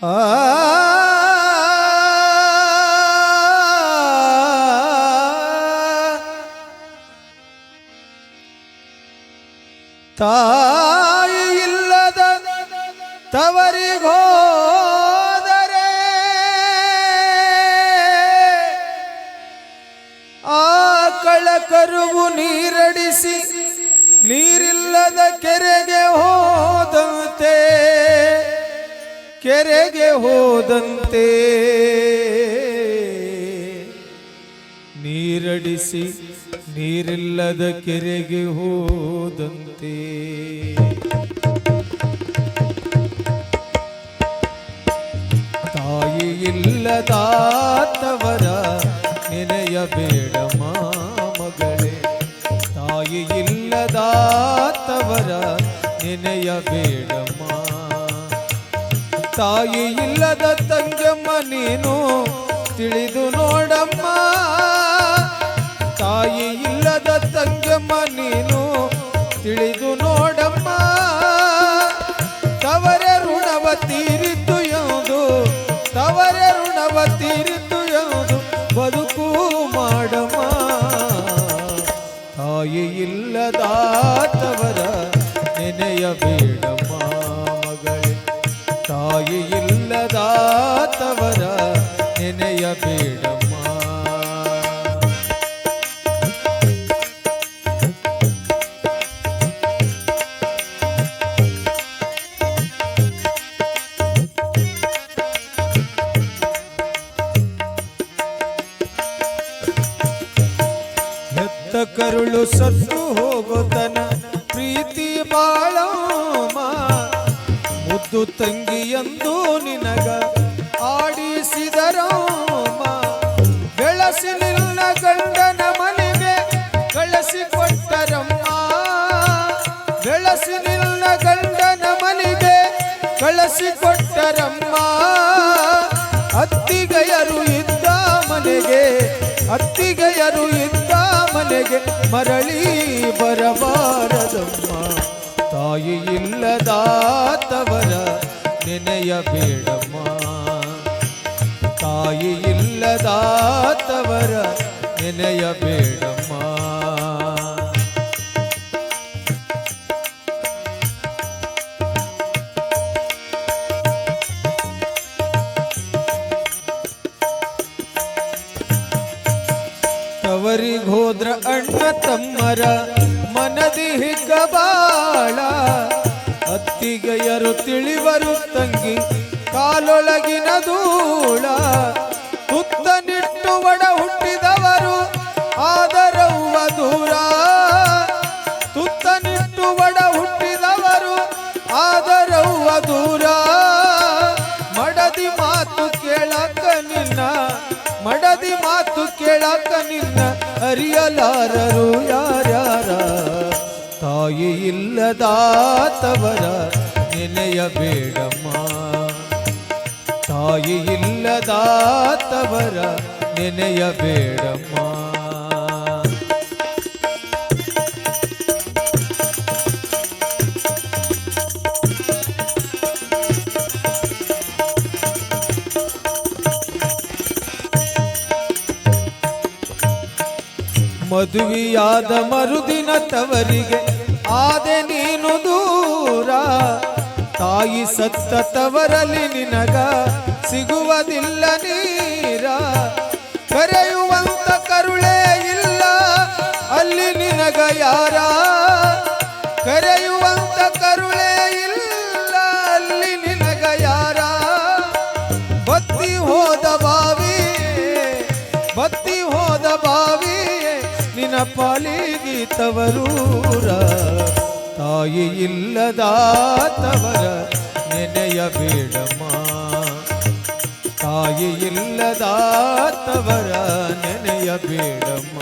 ಆ ತಾಯಿ ಇಲ್ಲದ ತವರಿಗೋದರೆ ಆಕಳ ಕರುವು ನೀರಡಿಸಿ ನೀರಿಲ್ಲದ ಕೆರೆಗೆ ಹೋದಂತೆ ನೀರಡಿಸಿ ನೀರಿಲ್ಲದ ಕೆರೆಗೆ ಹೋದಂತೆ ತಾಯಿ ಇಲ್ಲದ ತವರ ನೆನೆಯಬೇಡ ಮಗಳೇ, ತಾಯಿ ಇಲ್ಲದ ತವರ ನೆನೆಯಬೇಡಮ್ಮ. ತಾಯಿ ಇಲ್ಲದ ತಂಗಮ್ಮ ನೀನು ತಿಳಿದು ನೋಡಮ್ಮ, ತಾಯಿ ಇಲ್ಲದ ತಂಗಮ್ಮ ನೀನು ತಿಳಿದು ನೋಡಮ್ಮ. ತವರ ಋಣವ ತೀರಿತು ಎಂದು, ತವರ ಋಣವ ತೀರಿತು ಎಂದು ಬದುಕು ಮಾಡಮ್ಮ. ತಾಯಿ ಇಲ್ಲದ ತವರ ನೆನೆಯಬೇಡಮ್ಮ ಮಗಳೇ, ತಾಯಿ ಇಲ್ಲದ ತವರ ನೆನೆಯಬೇಡಮ್ಮ. ಹೆತ್ತ ಕರುಳು ಸತ್ತು ಹೋಗೋತನ ಪ್ರೀತಿ ಬಾಳಮ್ಮ, ಮುದ್ದು ತಂಗಿಯಂದು ನಿನಗ ಆಡಿಸಿದರಮ್ಮ. ಬೆಳಸಿ ನಿನ್ನ ಗಂಡನ ಮನೆಗೆ ಕಳಿಸಿಕೊಟ್ಟರಮ್ಮ, ಬೆಳಸಿ ನಿನ್ನ ಗಂಡನ ಮನೆಗೆ ಕಳಿಸಿಕೊಟ್ಟರಮ್ಮ. ಅತ್ತಿಗೆಯರು ಇದ್ದ ಮನೆಗೆ, ಅತ್ತಿಗೆಯರು ಇದ್ದ ಮನೆಗೆ ಮರಳಿ ಬರಬಾರದಮ್ಮ. ತಾಯಿ ಇಲ್ಲದ ತವರ ನೆನೆಯಬೇಡಮ್ಮ, ತಾಯಿ ಇಲ್ಲದ ತವರ ನೆನೆಯಬೇಡಮ್ಮ. ತವರಿಗೋದ್ರ ಅಣ್ಣ ತಮ್ಮರ ಮನದಿ ಹಿಗ್ಗಬಾಳ, ಅತ್ತಿಗೆಯರು ತಿಳಿವರು ತಂಗಿ ಕಾಲೊಳಗಿನ ಧೂಳ. ತುತ್ತನಿಟ್ಟು ಒಡ ಹುಟ್ಟಿದವರು ಆದರವ್ವ ದೂರ, ತುತ್ತನಿಟ್ಟು ಒಡ ಹುಟ್ಟಿದವರು ಆದರವ್ವ ದೂರ. ಮಡದಿ ಮಾತು ಕೇಳಕ ನಿನ್ನ, ಮಡದಿ ಮಾತು ಕೇಳಕ ನಿನ್ನ ಅರಿಯಲಾರರು ಯಾರ್ಯಾರ. ತಾಯಿ ಇಲ್ಲದ ತವರ ನೆನೆಯಬೇಡಮ್ಮ, ತಾಯಿ ಇಲ್ಲದ ತವರ ನೆನೆಯಬೇಡಮ್ಮ. ಮದುವೆಯಾದ ಮರುದಿನ ತವರಿಗೆ ಆದೆ ನೀನು ದೂರ, ತಾಯಿ ಸತ್ತ ತವರಲ್ಲಿ ನಿನಗ ಸಿಗುವುದಿಲ್ಲ ನೀರ. ಕರೆಯುವಂತ ಕರುಳೇ ಇಲ್ಲ ಅಲ್ಲಿ ನಿನಗ ಯಾರ, ಕರೆಯುವಂತ ಕರುಳೇ ಇಲ್ಲ ಅಲ್ಲಿ ನಿನಗ ಯಾರ. ಬತ್ತಿ ಹೋದ ಬಾವಿ, ಬತ್ತಿ ಹೋದ ಬಾವಿ ನಿನ್ನ ಪಾಲಿಗೆ ತವರೂರ. ತಾಯಿ ಇಲ್ಲದ ತವರ ನೆನೆಯಬೇಡಮ್ಮ, ತಾಯಿ ಇಲ್ಲದ ತವರ ನೆನೆಯಬೇಡಮ್ಮ.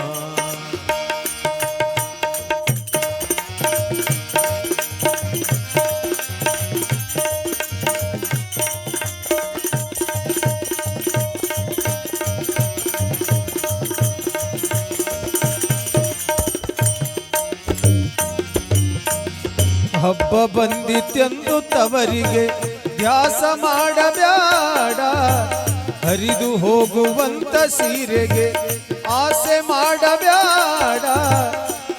ಹಬ್ಬ ಬಂದಿತೆಂದು ತವರಿಗೆ ಧ್ಯಾಸ ಮಾಡಬ್ಯಾಡ, ಹರಿದು ಹೋಗುವಂತ ಸೀರೆಗೆ ಆಸೆ ಮಾಡಬ್ಯಾಡ.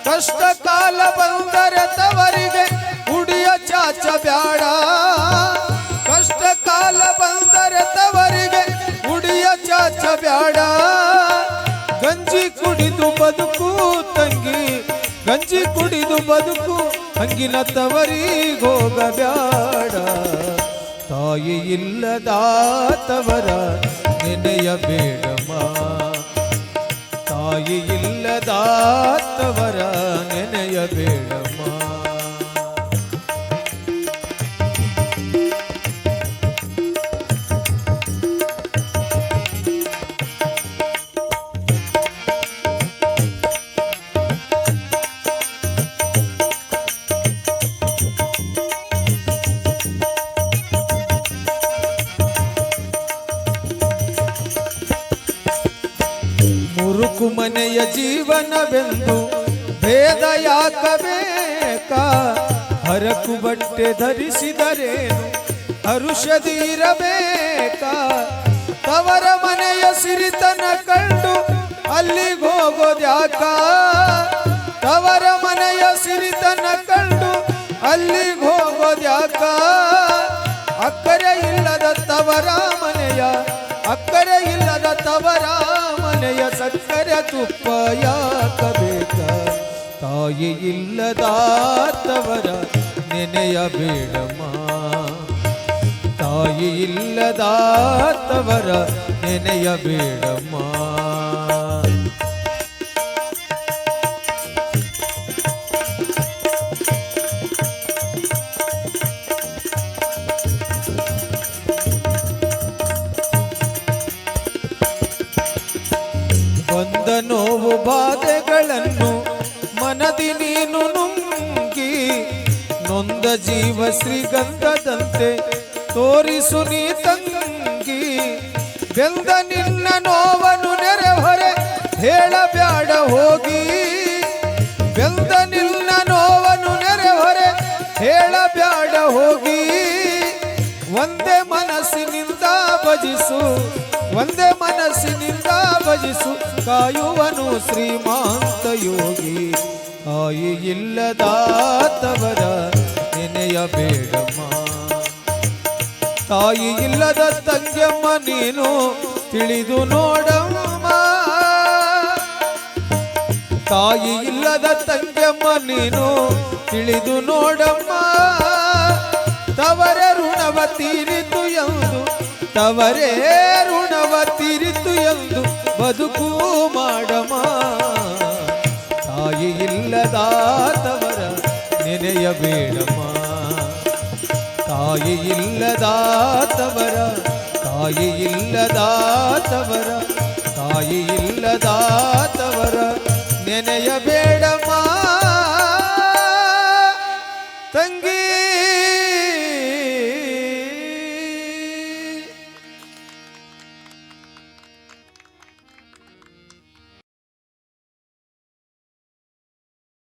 ಕಷ್ಟ ಕಾಲ ಬಂದರೆ ತವರಿಗೆ ಉಡಿಯ ಚಾಚಬ್ಯಾಡ, ಕಷ್ಟ ಕಾಲ ಬಂದರೆ ತವರಿಗೆ ಉಡಿಯ ಚಾಚಬ್ಯಾಡ. ಗಂಜಿ ಕುಡಿದು ಬದುಕು ತಂಗಿ, ಗಂಜಿ ಕುಡಿದು ಬದುಕು, ಹಂಗಿನ ತವರಿಗೋಗಬ್ಯಾಡ. ತಾಯಿ ಇಲ್ಲದಾತವರ ನೆನೆಯಬೇಡಮ್ಮ, ತಾಯಿ ಇಲ್ಲದಾತವರ ನೆನೆಯಬೇಡಮ್ಮ. ಮುರುಕು ಮನೆಯ ಜೀವನವೆಂದು ಭೇದ ಯಾಕಬೇಕ, ಹರಕು ಬಟ್ಟೆ ಧರಿಸಿದರೇನು ಹರುಷದಿರಬೇಕ. ತವರ ಮನೆಯ ಸಿರಿತನ ಕಂಡು ಅಲ್ಲಿಗೋಗೋದ್ಯಾಕ, ತವರ ಮನೆಯ ಸಿರಿತನ ಕಂಡು ಅಲ್ಲಿಗೋಗೋದ್ಯಾಕ. ಅಕ್ಕರೆ ಇಲ್ಲದ ತವರ ಮನೆಯ, ಅಕ್ಕರೆ ಇಲ್ಲದ ತವರ ಮನೆಯ ಸಕ್ಕರೆ ತುಪ್ಪ ಯಾಕಬೇಕ. ತಾಯಿ ಇಲ್ಲದಾತವರ ನೆನೆಯಬೇಡಮ್ಮ, ತಾಯಿ ಇಲ್ಲದಾತವರ ನೆನೆಯಬೇಡಮ್ಮ. ಬಂದ ನೋವು ಬಾಧೆಗಳನ್ನು ಮನದಿ ನೀನು ನುಂಗಿ, ನೊಂದ ಜೀವ ಶ್ರೀಗಂಧದಂತೆ ತೋರಿಸು ನೀ ತಂಗಿ. ಬೆಂದ ನಿನ್ನ ನೋವನ್ನು ನೆರೆಹೊರೆ ಹೇಳಬ್ಯಾಡ ಹೋಗಿ, ಬೆಂದ ನಿನ್ನ ನೋವನ್ನು ನೆರೆಹೊರೆ ಹೇಳಬ್ಯಾಡ ಹೋಗಿ. ಒಂದೇ ಮನಸ್ಸಿನಿಂದ ಭಜಿಸು, ಒಂದೇ ಮನಸ್ಸಿನಿಂದ ಭಜಿಸು, ಕಾಯುವನು ಶ್ರೀಮಂತ ಯೋಗಿ. ತಾಯಿ ಇಲ್ಲದಾತವರ ನೆನೆಯಬೇಡಮ್ಮ, ತಾಯಿ ಇಲ್ಲದ ತಂಗ್ಯಮ್ಮ ನೀನು ತಿಳಿದು ನೋಡಮ್ಮ, ತಾಯಿ ಇಲ್ಲದ ತಂಗ್ಯಮ್ಮ ನೀನು ತಿಳಿದು ನೋಡಮ್ಮ. ತವರ ಋಣವ ತೀರಿತು ಎಂದು, ತವರೇ ಋಣವ ತೀರಿತು ಎಂದು ಬದುಕು ಮಾಡಮ್ಮ. ತಾಯಿ ಇಲ್ಲದಾತವರ ನೆನೆಯಬೇಡಮ್ಮ, ತಾಯಿ ಇಲ್ಲದಾತವರ, ತಾಯಿ ಇಲ್ಲದಾತವರ, ತಾಯಿ ಇಲ್ಲದಾತವರ ನೆನೆಯಬೇಡ.